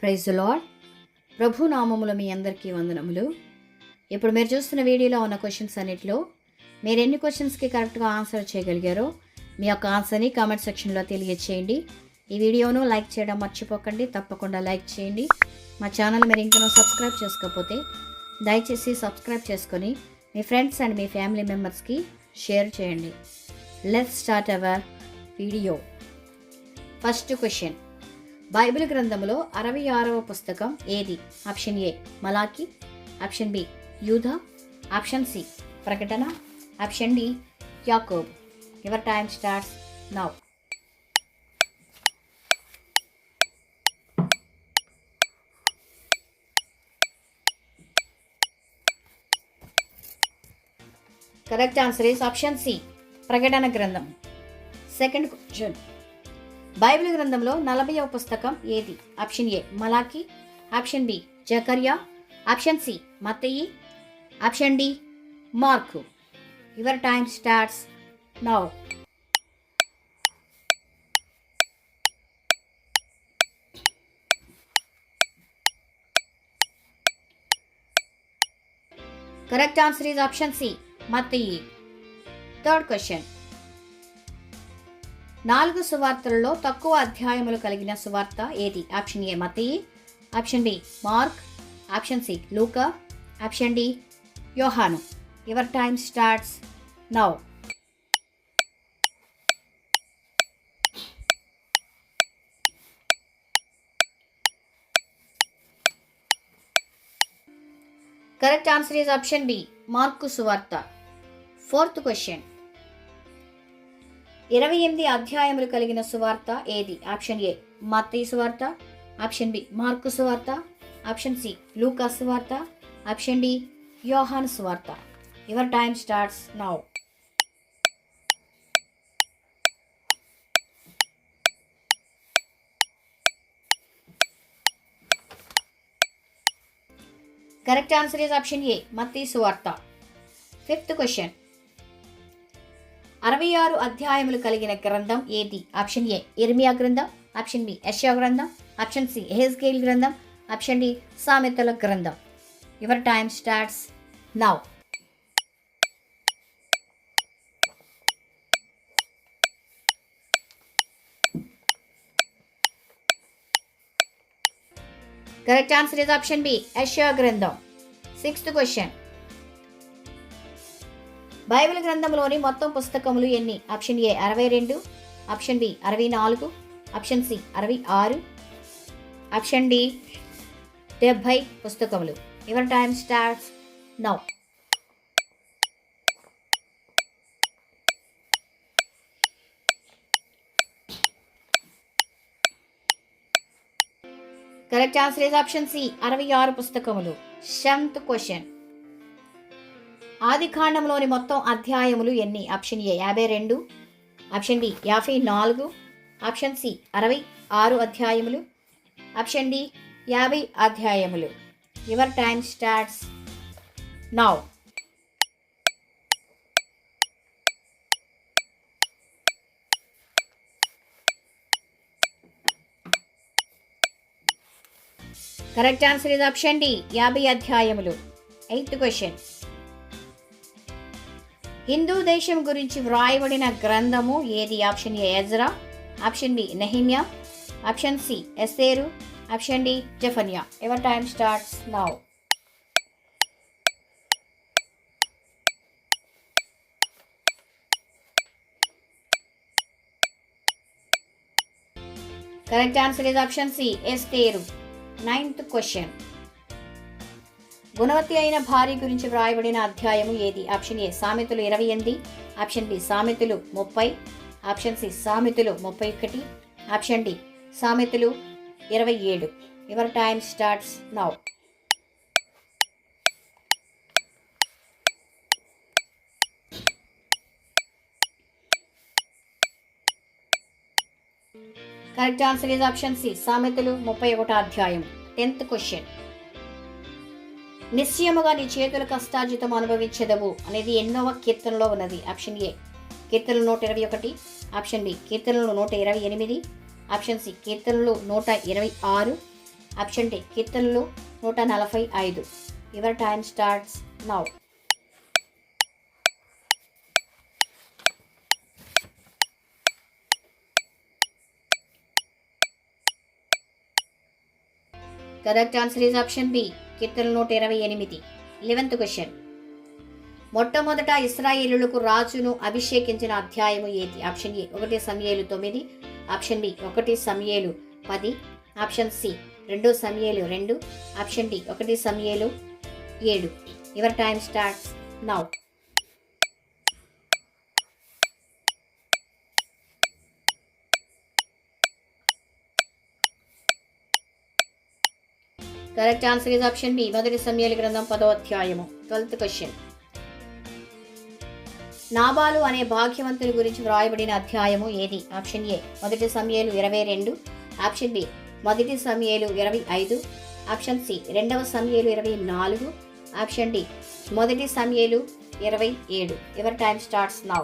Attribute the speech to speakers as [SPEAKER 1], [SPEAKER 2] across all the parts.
[SPEAKER 1] Praise the lord. ప్రభు నామములో మీ అందరికీ వందనములు. ఇప్పుడు మీరు చూస్తున్న వీడియోలో ఉన్న క్వశ్చన్స్ అన్నిటిలో మీరు ఎన్ని క్వశ్చన్స్కి కరెక్ట్గా ఆన్సర్ చేయగలిగారో మీ యొక్క ఆన్సర్ని కామెంట్ సెక్షన్లో తెలియచేయండి. ఈ వీడియోను లైక్ చేయడం మర్చిపోకండి. తప్పకుండా లైక్ చేయండి. మా ఛానల్ మీరు ఇంకా సబ్స్క్రైబ్ చేసుకోకపోతే దయచేసి సబ్స్క్రైబ్ చేసుకొని మీ ఫ్రెండ్స్ అండ్ మీ ఫ్యామిలీ మెంబర్స్కి షేర్ చేయండి. Let's start our video. First question, Bible గ్రంథంలో 66వ పుస్తకం ఏది? ఆప్షన్ ఏ మలాకి, ఆప్షన్ బి యూదా, ఆప్షన్ సి ప్రకటన, ఆప్షన్ డి యాకోబు. Your time starts now. Correct answer is option C ప్రకటన గ్రంథం. సెకండ్ క్వశ్చన్, బైబిల్ గ్రంథంలో 40వ పుస్తకం ఏది? ఆప్షన్ ఏ మలాకి, ఆప్షన్ బి జకర్యా, ఆప్షన్ సి మత్తయి, option D Mark. Your time starts now. Correct answer is option C మత్తయి. థర్డ్ క్వశ్చన్, 4 సువార్తలలో తక్కువ అధ్యాయములు కలిగిన సువార్త ఏది? ఆప్షన్ ఏ మత్తయి, option B Mark, option C లూకా, ఆప్షన్ డి యోహాను. Your time starts now. Correct answer is option B Mark సువార్త. ఫోర్త్ క్వశ్చన్, 28 అధ్యాయములు కలిగిన సువార్త ఏది? ఆప్షన్ ఏ మత్తయి సువార్త, ఆప్షన్ బి మార్కు సువార్త, ఆప్షన్ సి లూకా సువార్త, ఆప్షన్ డి యోహాను సువార్త. Your time starts now. Correct answer is option A మత్తయి సువార్త. ఫిఫ్త్ క్వశ్చన్, 66 అధ్యాయములు కలిగిన గ్రంథం ఏది? ఆప్షన్ ఏ ఇర్మియా గ్రంథం, ఆప్షన్ బి యెషయా గ్రంథం, ఆప్షన్ సి యెహెజ్కేలు గ్రంథం, ఆప్షన్ డి సామెతల గ్రంథం. Your time starts now. Correct answer is option B యెషయా గ్రంథం. సిక్స్త్ క్వశ్చన్, బైబిల్ గ్రంథంలోని మొత్తం పుస్తకములు ఎన్ని? Option A 62, option B 64, option C 66, option D 70 పుస్తకములు. Your time starts now. Correct answer is option C 66 పుస్తకములు. సెవెంత్ క్వశ్చన్, ఆది కాండంలోని మొత్తం అధ్యాయములు ఎన్ని? Option A 52, option B 54, option C 66 అధ్యాయములు, ఆప్షన్ డి 50 అధ్యాయములు. Your time starts now. Correct answer is option D 50 అధ్యాయములు. ఎయిత్ క్వశ్చన్, హిందూ దేశం గురించి వ్రాయబడిన గ్రంథము ఏది? Option A Ezra, option B నెహిమ్యా, ఆప్షన్ సి ఎస్తేరు, ఆప్షన్ డి జెఫన్యా. Your time starts now. Correct answer is option C ఎస్తేరు. నైన్త్ క్వశ్చన్, గుణవతి అయిన భార్య గురించి వ్రాయబడిన అధ్యాయము ఏది? ఆప్షన్ ఏ సామెతలు 28, ఆప్షన్ బి సామెతలు 30, ఆప్షన్ సి సామెతలు 31, ఆప్షన్ డి సామెతలు 27. Your time starts now. Correct answer is option C సామెతలు 31 అధ్యాయం. 10th క్వశ్చన్, నిశ్చయముగా నీ చేతుల కష్టార్జితం అనుభవించెదవు అనేది ఎన్నవ కీర్తనలో ఉన్నది? ఆప్షన్ ఏ కీర్తనలు 121, ఆప్షన్ బి కీర్తనలు 128, ఆప్షన్ సి కీర్తనలు 126, ఆప్షన్ డి కీర్తనలు 145. Your time starts now. Correct answer is option B కీర్తనలు 128. 11th question. మొట్టమొదట ఇశ్రాయేలులకు రాజును అభిషేకించిన అధ్యాయము ఏది? ఆప్షన్ ఏ 1 సమూయేలు 9, ఆప్షన్ బి 1 సమూయేలు 10, ఆప్షన్ సి 2 సమూయేలు 2, ఆప్షన్ డి 1 సమూయేలు 7. Your time starts now. Correct answer is option B 1 సమూయేలు గ్రంథం 10వ అధ్యాయము. 12th question. నాబాలు అనే భాగ్యవంతుని గురించి వ్రాయబడిన అధ్యాయము ఏది? ఆప్షన్ ఏ 1 సమూయేలు 22, ఆప్షన్ బి 1 సమూయేలు 25, ఆప్షన్ సి 2 సమూయేలు 24, ఆప్షన్ డి 1 సమూయేలు 27. Your time starts now.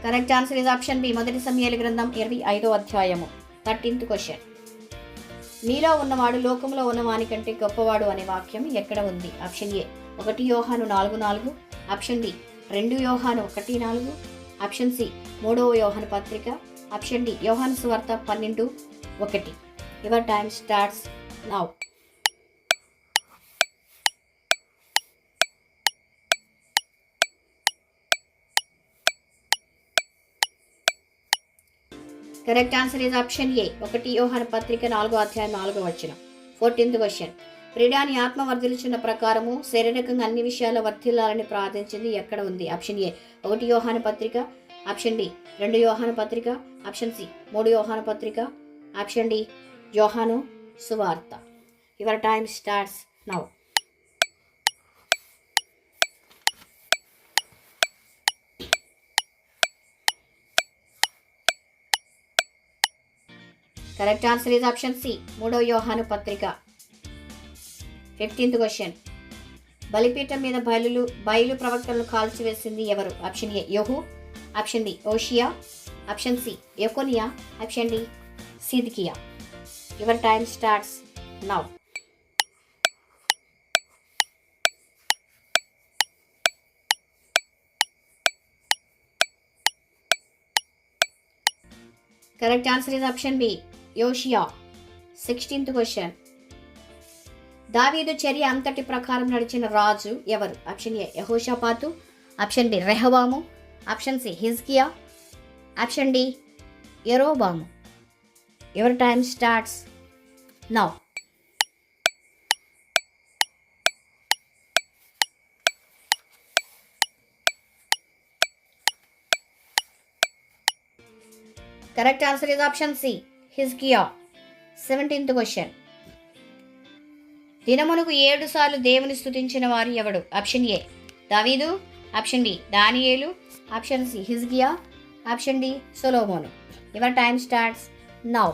[SPEAKER 1] Correct answer is option B 1 సమూయేలు గ్రంథం 25వ అధ్యాయము. 13th question. మీలో ఉన్నవాడు లోకంలో ఉన్నవాని కంటే గొప్పవాడు అనే వాక్యం ఎక్కడ ఉంది? ఆప్షన్ ఏ 1 యోహాను 4:4, ఆప్షన్ బి 2 యోహాను 1:4, ఆప్షన్ సి 3వ యోహాను పత్రిక, ఆప్షన్ డి యోహాను సువార్త 12:1. Your time starts now. Correct answer is option A 1 యోహాను పత్రిక 4వ అధ్యాయం 4వ వచనం. 14th question. ప్రియుడాని ఆత్మ వర్ధిల్చున్న ప్రకారము శారీరకంగా అన్ని విషయాల్లో వర్ధిల్లాలని ప్రార్థించింది ఎక్కడ ఉంది? ఆప్షన్ ఏ 1 యోహాను పత్రిక, ఆప్షన్ డి 2 యోహాను పత్రిక, ఆప్షన్ సి 3 యోహాను పత్రిక, ఆప్షన్ డి యోహాను సువార్త. Your time starts now. Correct answer is option C 3వ యోహాను పత్రిక. 15th question. బలిపీఠం మీద బయలు ప్రవక్తలను కాల్చివేసింది ఎవరు? ఆప్షన్ ఏ యెహూ, ఆప్షన్ డి ఓషియా, ఆప్షన్ సి యెకొనియా, ఆప్షన్ డి సిద్కియా. Your time starts now. Correct answer is option B యోషియా. 16th question. దావీదు చర్య అంతటి ప్రకారం నడిచిన రాజు ఎవరు? ఆప్షన్ ఏ యెహోషాపాతు, ఆప్షన్ డి రెహబాము, ఆప్షన్ సి హిజ్కియా, ఆప్షన్ డి యెరోబాము. Your time starts now. Correct answer is option C హిజ్కియా. 17th question. దినమునకు 7 సార్లు దేవుని స్తుతించిన వారు ఎవడు? ఆప్షన్ ఏ దావీదు, ఆప్షన్ డి దానియేలు, ఆప్షన్ సి హిజ్కియా, ఆప్షన్ డి సొలొమోను. Your time starts now.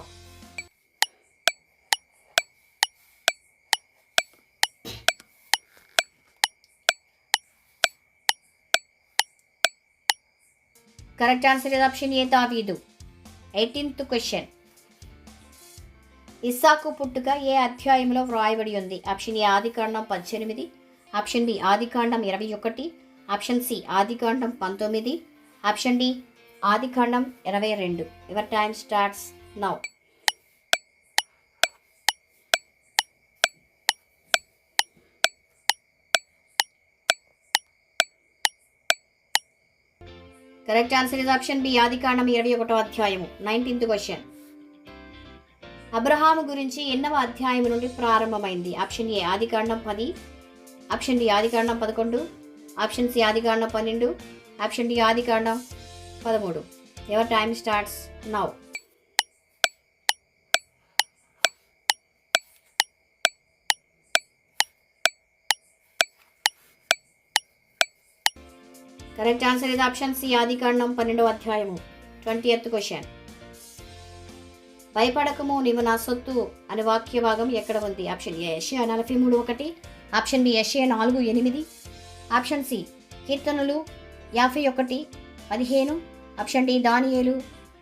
[SPEAKER 1] Correct answer is option A దావీదు. 18th question. ఇస్సాకు పుట్టుక ఏ అధ్యాయంలో వ్రాయబడి ఉంది? Option A Adikandam 18, option B Adikandam 21, option C Adikandam 19, option D ఆదికాండం 22. Your time starts now. Correct answer is option B ఆదికాండం 21వ అధ్యాయము. 19th question. Abraham గురించి ఎన్నవ అధ్యాయం నుండి ప్రారంభమైంది? Option A Adikandam 10, option D Adikandam 11, option C Adikandam 12, option D ఆదికాండం 13. Your time starts now. Correct answer is option C ఆదికాండం 12వ అధ్యాయము. 20th question. భయపడకము నీవు నా సొత్తు అనే వాక్య భాగం ఎక్కడ ఉంది? ఆప్షన్ ఏ యెషయా 43:1, ఆప్షన్ బి యెషయా 4:8, ఆప్షన్ సి కీర్తనలు 51 15. ఆప్షన్ డి దానియేలు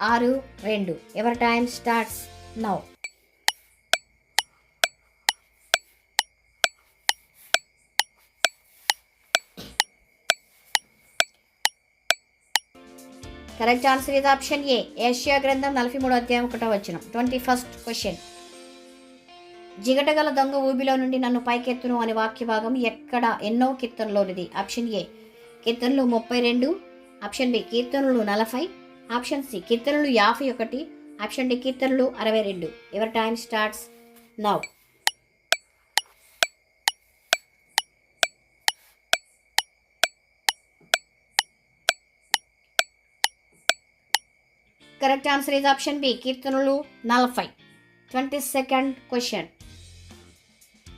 [SPEAKER 1] 6:2. ఎవరి time starts now. Correct answer ఇది ఆప్షన్ ఏ ఏషియా గ్రంథం 43 అధ్యాయం 1వ వచనం. 21st question. జిగటగల దొంగ ఊబిలో నుండి నన్ను పైకెత్తును అనే వాక్య భాగం ఎన్నో కీర్తనలోనిది? ఆప్షన్ ఏ కీర్తనలు 32. ఆప్షన్ బి కీర్తనలు 40. ఆప్షన్ సి కీర్తనలు 51. ఆప్షన్ డి కీర్తనలు 62. Your time starts now. Correct answer is option B కీర్తనలు 40. 22nd question.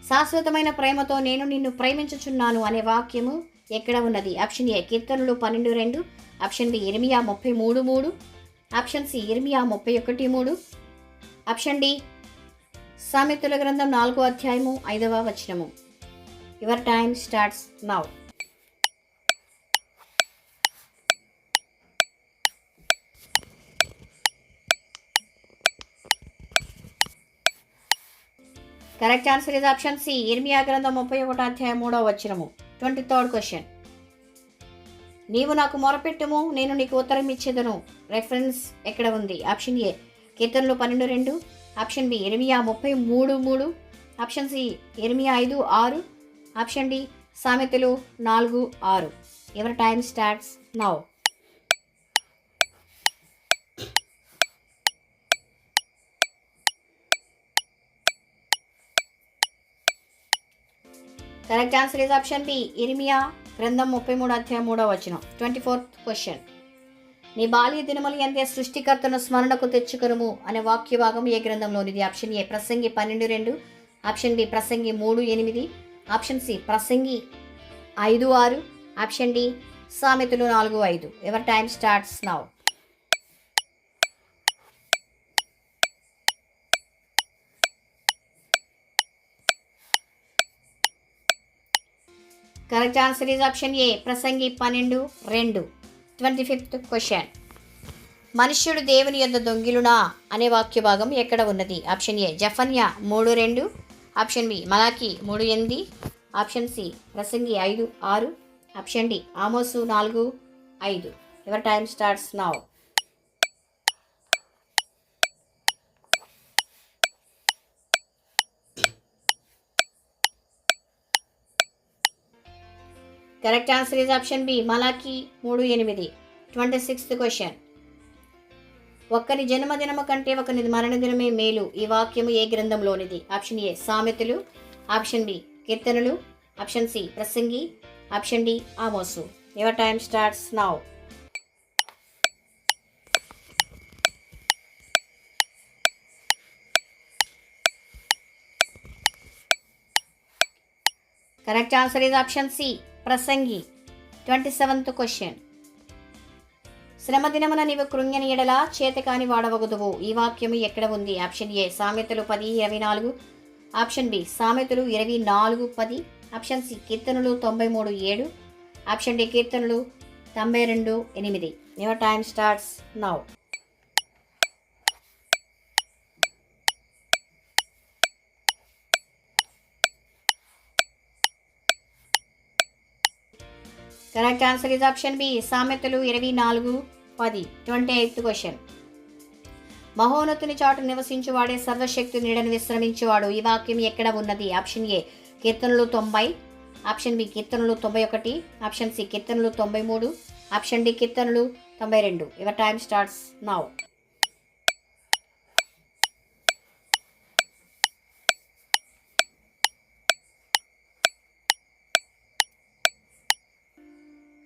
[SPEAKER 1] శాశ్వతమైన ప్రేమతో నేను నిన్ను ప్రేమించుచున్నాను అనే వాక్యము ఎక్కడ ఉన్నది? ఆప్షన్ ఏ కీర్తనలు 12:2. ఆప్షన్ బి ఇర్మియా 33:3. ఆప్షన్ సి ఇర్మియా 31:3. ఆప్షన్ డి సామెతల గ్రంథం 4వ అధ్యాయము 5వ వచనము. Your time starts now. Correct answer is option C ఇర్మియా గ్రంథం 31వ అధ్యాయం 3వ వచనము. 23rd question. నీవు నాకు మొరపెట్టుము నేను నీకు ఉత్తరం ఇచ్చేదను రెఫరెన్స్ ఎక్కడ ఉంది? ఆప్షన్ ఏ కీర్తనలు 12:2. ఆప్షన్ బి ఇర్మియా 33:3. ఆప్షన్ సి ఇర్మియా 5:6. ఆప్షన్ డి సామెతలు 4:6. Your time starts now. Correct answer is option B ఇర్మియా గ్రంథం 33 అధ్యాయం 3వ వచనం. 24th question. నీ బాల్య దినములు ఎందే సృష్టికర్తను స్మరణకు తెచ్చుకొనుము అనే వాక్య భాగం ఏ గ్రంథంలోనిది? ఆప్షన్ ఏ ప్రసంగి 12:2. ఆప్షన్ బి ప్రసంగి 3:8. ఆప్షన్ సి ప్రసంగి 5:6. ఆప్షన్ డి సామెతలు 4:5. Your time starts now. Correct answer is option A Prasangi 12:2. 25th question. మనుష్యుడు దేవుని యొద్ద దొంగిలునా అనే వాక్య భాగం ఎక్కడ ఉన్నది? ఆప్షన్ ఏ జఫన్యా 3:2. ఆప్షన్ బి మలాకి 3:8. ఆప్షన్ సి ప్రసంగి 5:6. ఆప్షన్ డి ఆమోసు 4:5. Your time starts now. Correct answer is option B మలాకి 3:8. 26th question. ఒక్కని జన్మదినము కంటే ఒకని మరణదినమే మేలు ఈ వాక్యము ఏ గ్రంథంలోనిది? ఆప్షన్ ఏ సామెతలు. ఆప్షన్ బి కీర్తనలు. ఆప్షన్ సి ప్రసంగి. ఆప్షన్ డి ఆమోసు. Your time starts now. Correct answer is option C ప్రసంగి. 27th question. శ్రమ దినమున నీవు కృంగని ఎడల చేతకాని వాడవగుదువు ఈ వాక్యము ఎక్కడ ఉంది? ఆప్షన్ ఏ సామెతలు 10:24. ఆప్షన్ బి సామెతలు 24:10. ఆప్షన్ సి కీర్తనలు 93:7. ఆప్షన్ డి కీర్తనలు 92:8. Your time starts now. Correct answer is option B సామెతలు 24:10. 28th question. మహోన్నతుని చాటు నివసించువాడే సర్వశక్తి నీడను విశ్రమించువాడు ఈ వాక్యం ఎక్కడ ఉన్నది? ఆప్షన్ ఏ కీర్తనలు 90. ఆప్షన్ బి కీర్తనలు 91. ఆప్షన్ సి కీర్తనలు 93. ఆప్షన్ డి కీర్తనలు 92. Your time starts now.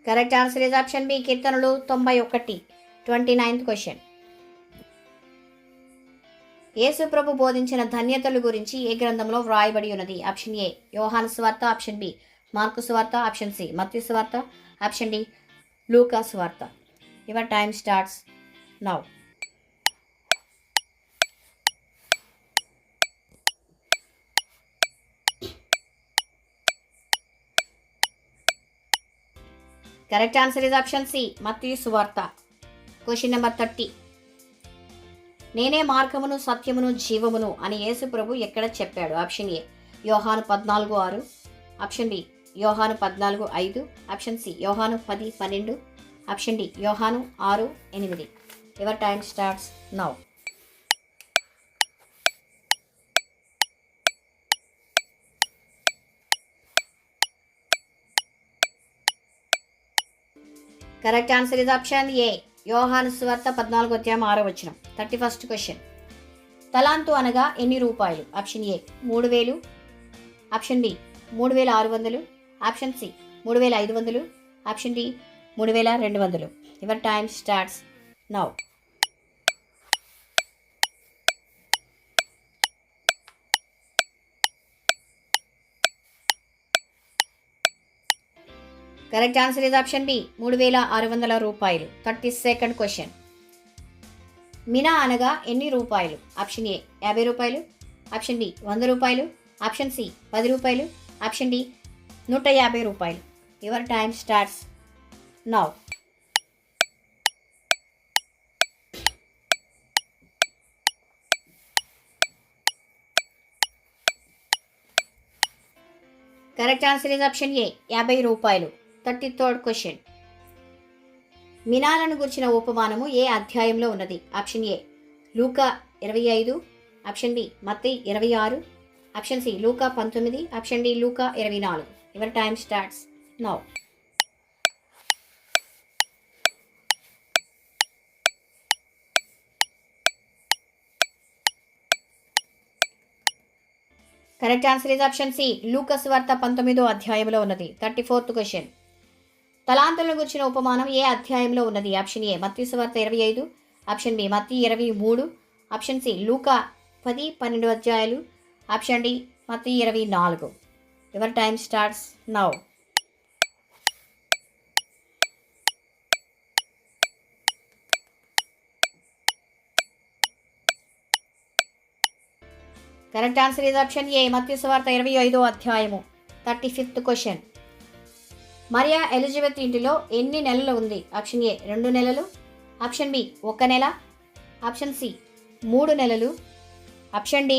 [SPEAKER 1] Correct answer is option B కీర్తనలు 91. 29th question. యేసు ప్రభు బోధించిన ధన్యతల గురించి ఏ గ్రంథంలో వ్రాయబడి ఉన్నది? ఆప్షన్ ఏ యోహాను సువార్త. ఆప్షన్ బి మార్కు సువార్త. ఆప్షన్ సి మత్తయి సువార్త. ఆప్షన్ డి లూకా సువార్త. Your time starts now. Correct answer is option C, మత్తయి సువార్త. Question number 30. నేనే మార్గమును సత్యమును జీవమును అని యేసు ప్రభు ఎక్కడ చెప్పాడు? ఆప్షన్ ఏ యోహాను 14:6, ఆప్షన్ బి యోహాను 14:5, ఆప్షన్ సి యోహాను 10:12, ఆప్షన్ డి యోహాను 6:8. Your time starts now. Correct answer is option A యోహాను సువార్త 14:6. 31st question. తలాంతు అనగా ఎన్ని రూపాయలు? Option A 3000, option B 3600, option C 3500, option D 3200. Your time starts now. Correct answer is option B 3600 రూపాయలు. 32nd question. Mina అనగా ఎన్ని రూపాయలు? ఆప్షన్ ఏ 50 రూపాయలు, ఆప్షన్ బి 100 రూపాయలు, ఆప్షన్ సి 10 రూపాయలు, ఆప్షన్ డి 150 రూపాయలు. Your time starts now. Correct answer is option ఏ 50 రూపాయలు. 33rd question. మినాలను గురించిన ఉపమానము ఏ అధ్యాయంలో ఉన్నది? ఆప్షన్ ఏ లూకా 25, ఆప్షన్ బి మత్తయి 26, ఆప్షన్ సి లూకా 19, ఆప్షన్ డి లూకా 24. Your time starts now. Correct answer is option C లూకా సువార్త 19వ అధ్యాయంలో ఉన్నది. 34th question. తలాంతులను గురించిన ఉపమానం ఏ అధ్యాయంలో ఉన్నది? ఆప్షన్ ఏ మత్తయి సువార్త 25, ఆప్షన్ బి మత్తయి 23, ఆప్షన్ సి లూకా 10-12 అధ్యాయాలు, option D Mattayi 24. Your time starts now. Correct answer is option A మత్తయి సువార్త 25వ అధ్యాయము. 35th question. మరియా ఎలిజబెత్ ఇంటిలో ఎన్ని నెలలు ఉంది? ఆప్షన్ ఏ 2 నెలలు, ఆప్షన్ బి 1 నెల, ఆప్షన్ సి 3 నెలలు, ఆప్షన్ డి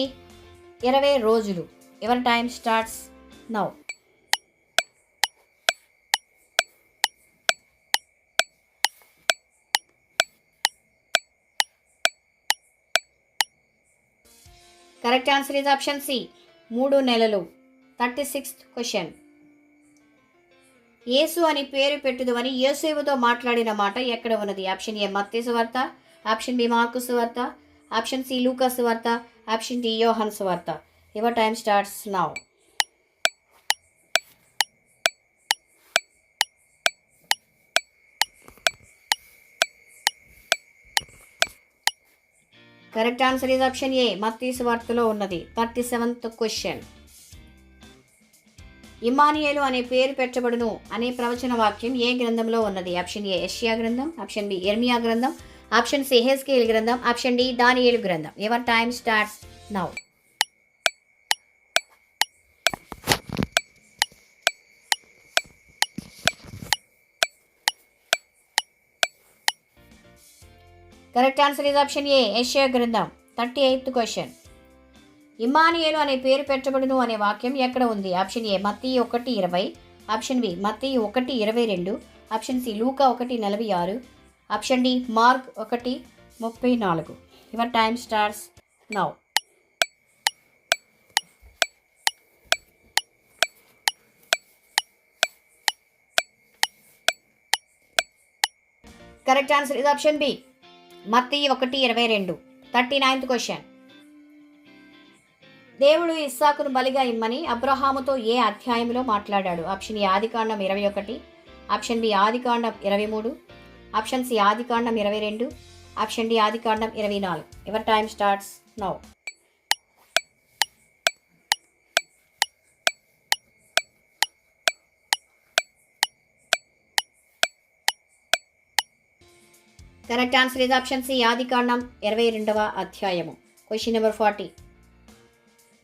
[SPEAKER 1] 20 రోజులు. Your time starts now. Correct answer is option C 3 నెలలు. 36th question. యేసు అని పేరు పెట్టుదువని యోసేపుతో మాట్లాడిన మాట ఎక్కడ ఉన్నది? ఆప్షన్ ఏ మత్తయి సువార్త, ఆప్షన్ బి మార్కు సువార్త, ఆప్షన్ సి లూకా సువార్త, ఆప్షన్ డి యోహాను సువార్త. Your time starts now. Correct answer is option A మత్తయి సువార్తలో ఉన్నది. 37th question. ఇమ్మానుయేలు అనే పేరు పెట్టబడును అనే ప్రవచన వాక్యం ఏ గ్రంథంలో ఉన్నది? ఆప్షన్ ఏ యెషయా గ్రంథం, ఆప్షన్ బి యెర్మియా గ్రంథం, ఆప్షన్ సి హెజ్కేల్ గ్రంథం, ఆప్షన్ డి దానియేలు గ్రంథం. Your time starts now. Correct answer is option ఏ యెషయా గ్రంథం. 38th question. ఇమ్మానుయేలు అనే పేరు పెట్టబడును అనే వాక్యం ఎక్కడ ఉంది? Option A Mattayi 1:20, option B మత్తయి 1:22, ఆప్షన్ సి లూకా 1:46, option D Mark 1:34. Your time starts now. Correct answer is option B మత్తయి 1:22. 39th question. దేవుడు ఇస్సాకును బలిగా ఇమ్మని అబ్రహాముతో ఏ అధ్యాయంలో మాట్లాడాడు? Option A Adikandam 21, option B Adikandam 23, option C Adikandam 22, option D ఆదికాండం 24. Your time starts now. Correct answer is option C ఆదికాండం 22వ అధ్యాయము. Question number 40.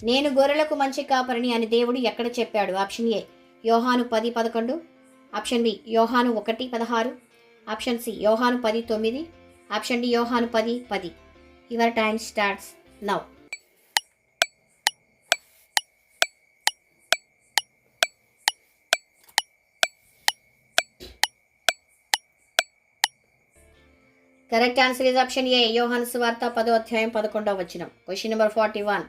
[SPEAKER 1] నేను గొర్రెలకు మంచి కాపరిని అని దేవుడు ఎక్కడ చెప్పాడు? ఆప్షన్ ఏ యోహాను 10:11, ఆప్షన్ బి యోహాను 1:16, ఆప్షన్ సి యోహాను 10:9, ఆప్షన్ డి యోహాను 10:10. Your time starts now. Correct answer is option A యోహాను సువార్త 10:11. Question number 41.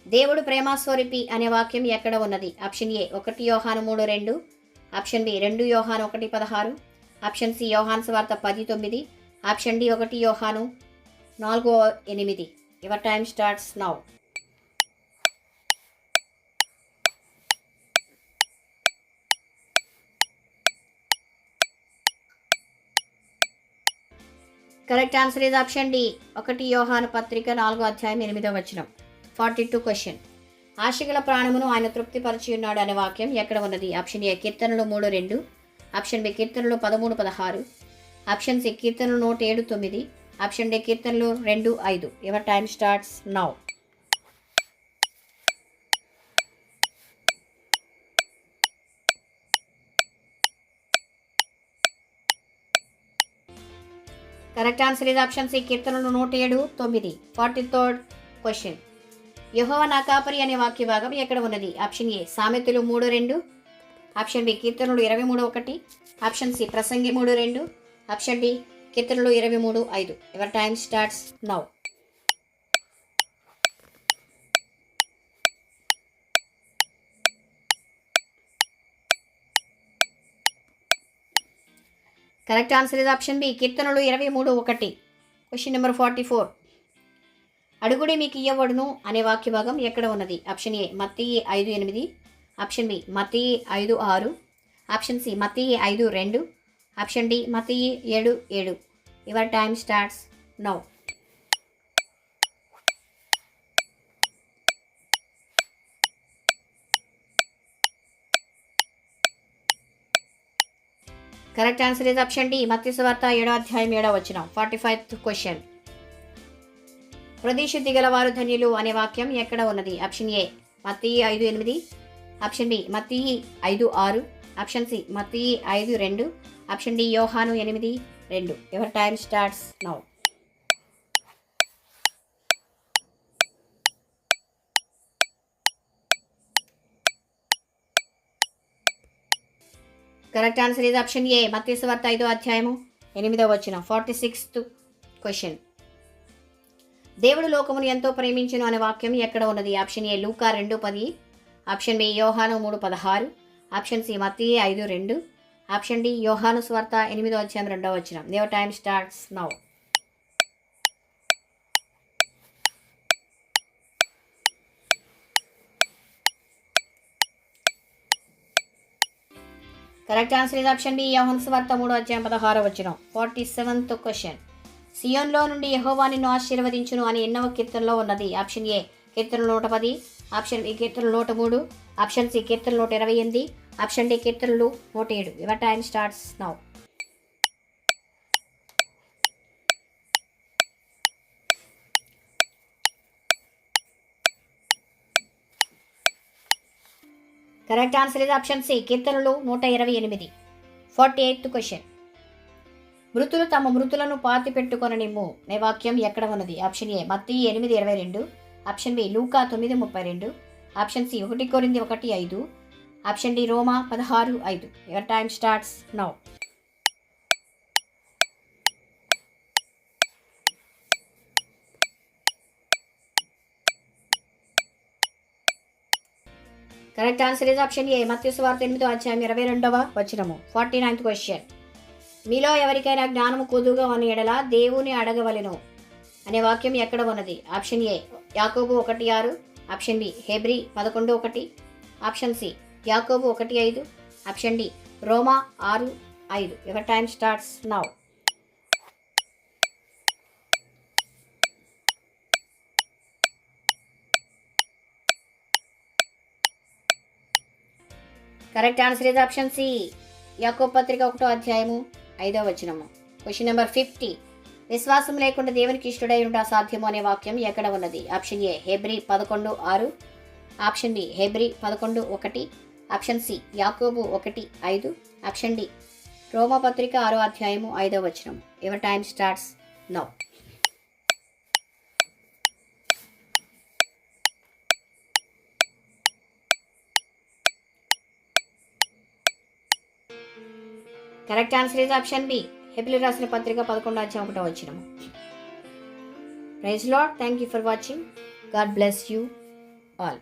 [SPEAKER 1] దేవుడు ప్రేమస్వరూపి అనే వాక్యం ఎక్కడ ఉన్నది? ఆప్షన్ ఏ 1 యోహాను 3:2, ఆప్షన్ బి 2 యోహాను 1:16, ఆప్షన్ సి యోహాను సువార్త 10:9, ఆప్షన్ డి 1 యోహాను 4:8. Your time starts now. Correct answer is option D 1 యోహాను పత్రిక 4:8. 42 క్వశ్చన్. ఆశగల ప్రాణమును ఆయన తృప్తిపరిచి ఉన్నాడు అనే వాక్యం ఎక్కడ ఉన్నది? ఆప్షన్ ఏ కీర్తనలు 3:2, ఆప్షన్ బి కీర్తనలు 13:16, ఆప్షన్ సి కీర్తనలు 107:9, ఆప్షన్ డి కీర్తనలు 2:5. Your time starts now. Correct answer is option C కీర్తనలు 107:9. 43rd question. యెహోవా నా కాపరి అనే వాక్య భాగం ఎక్కడ ఉన్నది? ఆప్షన్ ఏ సామెతలు 3:2, ఆప్షన్ బి కీర్తనలు 23:1, ఆప్షన్ సి ప్రసంగి 3:2, ఆప్షన్ డి కీర్తనలు 23:5. Your time starts now. Correct answer is option B కీర్తనలు 23:1. Question number 44. అడుగుడి మీకు ఇయ్యబడును అనే వాక్య భాగం ఎక్కడ ఉన్నది? Option A Mattayi 5:8, option B Mattayi 5:6, option C Mattayi 5:2, option D మత్తయి 7:7. Your time starts now. Correct answer is option D మత్తయి సువార్త 7:7. 45th question. హృదయశుద్ధి గలవారు ధన్యులు అనే వాక్యం ఎక్కడ ఉన్నది? Option A Mattayi 5:8, option B Mattayi 5:6, option C Mattayi 5:2, option D యోహాను 8:2. Your time starts now. Correct answer is option A మత్తయి సువార్త 5:8. 46th question. దేవుడు లోకమును ఎంతో ప్రేమించును అనే వాక్యం ఎక్కడ ఉన్నది? ఆప్షన్ ఏ లూకా 2:10, ఆప్షన్ బి యోహాను 3:16, ఆప్షన్ సి మత్తయి 5:2, ఆప్షన్ డి యోహాను సువార్త 8:2. Your time starts now. Correct answer is option B యోహాను సువార్త 3:16. 47th question. సియోన్లో నుండి యెహోవా నిన్ను ఆశీర్వదించును అని ఎన్నవ కీర్తనలో ఉన్నది? ఆప్షన్ ఏ కీర్తనలు 110, ఆప్షన్ బి కీర్తనలు 103, ఆప్షన్ సి కీర్తనలు 128, ఆప్షన్ డి కీర్తనలు 107. Your time starts now. Correct answer is option C కీర్తనలు 128. 48th question. మృతులు తమ మృతులను పాతి పెట్టుకొననిమ్ము అనే వాక్యం ఎక్కడ ఉన్నది? ఆప్షన్ ఏ మత్తయి 8:22, ఆప్షన్ బి లూకా 9:32, ఆప్షన్ సి 1 కొరింథీ 1:5, ఆప్షన్ డి రోమా 16:5. Your time starts now. Correct answer is option A మత్తయి సువార్త 8:22. 49th question. మీలో ఎవరికైనా జ్ఞానము కొదువుగా ఉన్న ఎడల దేవుని అడగవలెను అనే వాక్యం ఎక్కడ ఉన్నది? ఆప్షన్ ఏ యాకోబు 1:6, ఆప్షన్ బి హెబ్రీ 11:1, ఆప్షన్ సి యాకోబు 1:5, ఆప్షన్ డి రోమా 6:5. Your time starts now. Correct answer is option C యాకోబు పత్రిక 1:5. Question number 50. విశ్వాసం లేకుండా దేవునికి ఇష్టడై ఉండ అసాధ్యము అనే వాక్యం ఎక్కడ ఉన్నది? ఆప్షన్ ఏ హెబ్రీ 11:6, ఆప్షన్ బి హెబ్రీ 11:1, ఆప్షన్ సి యాకోబు 1:5. ఆప్షన్ డి రోమపత్రిక 6:5. Your time starts now. Correct answer is option B హెబ్రీయులకు రాసిన పత్రిక 11:1. Praise Lord. Thank you for watching. God bless you all.